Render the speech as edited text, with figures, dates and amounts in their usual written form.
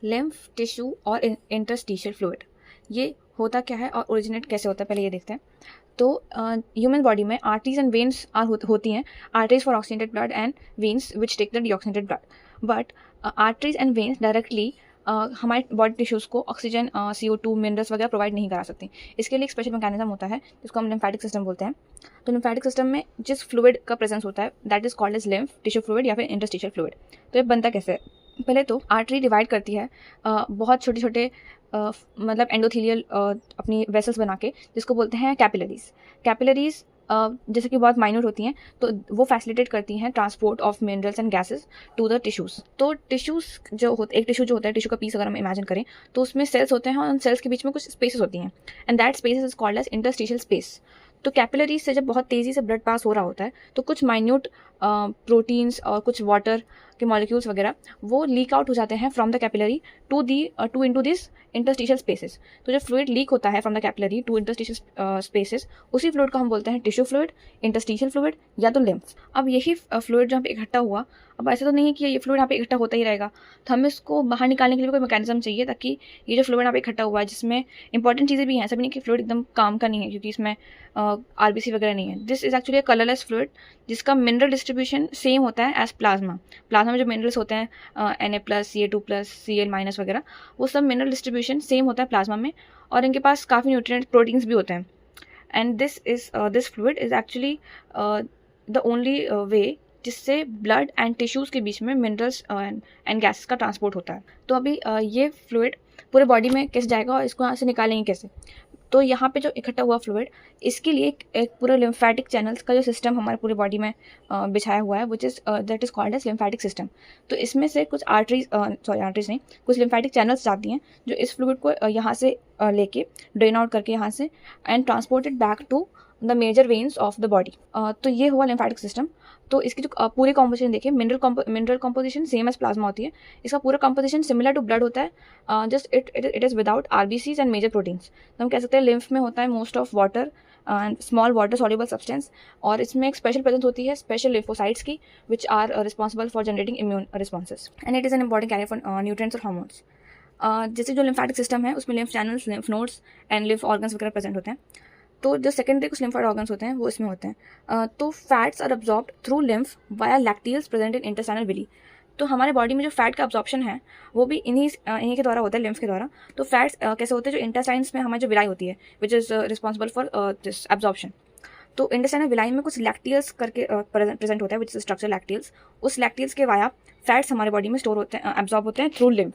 Lymph tissue और interstitial fluid, ये होता क्या है और ओरिजिनेट कैसे होता है, पहले ये देखते हैं। तो ह्यूमन बॉडी में आर्टरीज एंड वेन्स होती हैं। Arteries for oxygenated blood and veins which take the deoxygenated blood. But arteries and veins directly हमारे बॉडी टिश्यूज़ को ऑक्सीजन, CO2, मिनरल्स वगैरह प्रोवाइड नहीं करा सकती। इसके लिए एक स्पेशल मैकेनिज्म होता है जिसको हम लिम्फेटिक सिस्टम बोलते हैं। तो लिम्फेटिक सिस्टम में जिस फ्लूइड का प्रेजेंस होता है that is called as lymph tissue fluid या फिर इंटरस्टिशियल फ्लूइड। तो ये बनता कैसे है? पहले तो आर्टरी डिवाइड करती है बहुत छोटे छोटे मतलब एंडोथीलियल अपनी वेसल्स बना के, जिसको बोलते हैं कैपिलरीज। कैपिलरीज जैसे कि बहुत माइन्यूट होती हैं, तो वो फैसिलिटेट करती हैं transport of minerals and gases to the tissues. तो टिश्यूज़ जो होते, एक टिश्यू जो होता है, टिश्यू का पीस अगर हम इमेजिन करें तो उसमें सेल्स होते हैं और उन सेल्स के बीच में कुछ स्पेसेस होती हैं and that space is called as interstitial space. तो कैपिलरीज से जब बहुत तेज़ी से ब्लड पास हो रहा होता है तो कुछ माइन्यूट प्रोटीन्स और कुछ वाटर के मॉलिक्यूल्स वगैरह वो लीक आउट हो जाते हैं from the capillary to into this interstitial spaces. तो जब फ्लूइड लीक होता है from the capillary to interstitial spaces, उसी फ्लूइड को हम बोलते हैं टिश्यू फ्लूइड, इंटरस्टिशियल फ्लूइड या तो लिम्फ। अब यही फ्लूइड जहाँ पे इकट्ठा हुआ, अब ऐसा तो नहीं है कि ये फ्लूइड यहाँ पे इकट्ठा होता ही रहेगा, तो हमें इसको बाहर निकालने के लिए कोई मैकेनिज्म चाहिए ताकि ये जो फ्लूइड यहाँ पे इकट्ठा हुआ है, जिसमें इंपॉर्टेंट चीज़ें भी हैं, सभी नहीं कि फ्लूइड एकदम काम का नहीं है क्योंकि इसमें RBC वगैरह नहीं है। This is actually a colourless fluid जिसका मिनरल डिस्ट्रीब्यूशन सेम होता है एज प्लाज्मा। प्लाज्मा में जो मिनरल्स होते हैं Na+, Ca2+, Cl- वगैरह, वो सब मिनरल डिस्ट्रीब्यूशन सेम होता है प्लाज्मा में, और इनके पास काफ़ी न्यूट्रिएंट प्रोटीन्स भी होते हैं। And this fluid is actually the only way जिससे ब्लड एंड टिश्यूज़ के बीच में मिनरल्स एंड गैसेस का ट्रांसपोर्ट होता है। तो अभी ये फ्लूइड पूरे बॉडी में कैसे जाएगा और इसको यहाँ से निकालेंगे कैसे? तो यहाँ पे जो इकट्ठा हुआ फ्लूइड, इसके लिए एक पूरा लिम्फेटिक चैनल्स का जो सिस्टम हमारे पूरी बॉडी में बिछाया हुआ है, which is that is called as lymphatic system. तो इसमें से कुछ आर्टरीज नहीं, कुछ लिम्फेटिक चैनल्स जाती हैं जो इस फ्लूइड को यहाँ से लेके ड्रेन आउट करके यहाँ से and transported back to the major veins of the body. तो ये हुआ लिम्फेटिक सिस्टम। तो इसकी जो पूरी कॉम्पोजिशन देखिए, mineral composition same as plasma होती है। इसका पूरा कॉम्पोजिशन सिमिलर टू ब्लड होता है, just it is without RBCs and major proteins. तो हम कह सकते हैं लिम्फ में होता है most of water and small water soluble substance, और इसमें एक स्पेशल प्रेजेंस होती है स्पेशल लिम्फोसाइट्स की which are responsible for generating immune responses and it is an important carrier for nutrients और हार्मोन्स। जैसे जो लिम्फेटिक सिस्टम है उसमें lymph channels, lymph nodes and lymph organs वगैरह प्रेजेंट होते हैं। तो जो सेकेंडरी कुछ लिम्फॉइड ऑर्गन्स होते हैं वो इसमें होते हैं। तो fats are absorbed through lymph via lacteals present in intestinal villi. तो हमारे बॉडी में जो फैट का अब्जॉर्प्शन है वो भी इन्हीं के द्वारा होता है, लिम्फ के द्वारा। तो फैट्स कैसे होते हैं? जो इंटेस्टाइन्स में हमारी जो विलाई होती है which is responsible for this absorption. तो इंटेस्टाइनल विलाई में कुछ लैक्टियल्स करके प्रेजेंट होता है विच इज स्ट्रक्चर लैक्टियल्स। उस लैक्टियल्स के वाया फैट्स हमारे बॉडी में स्टोर होते हैं, एब्जॉर्ब होते हैं थ्रू लिम्फ।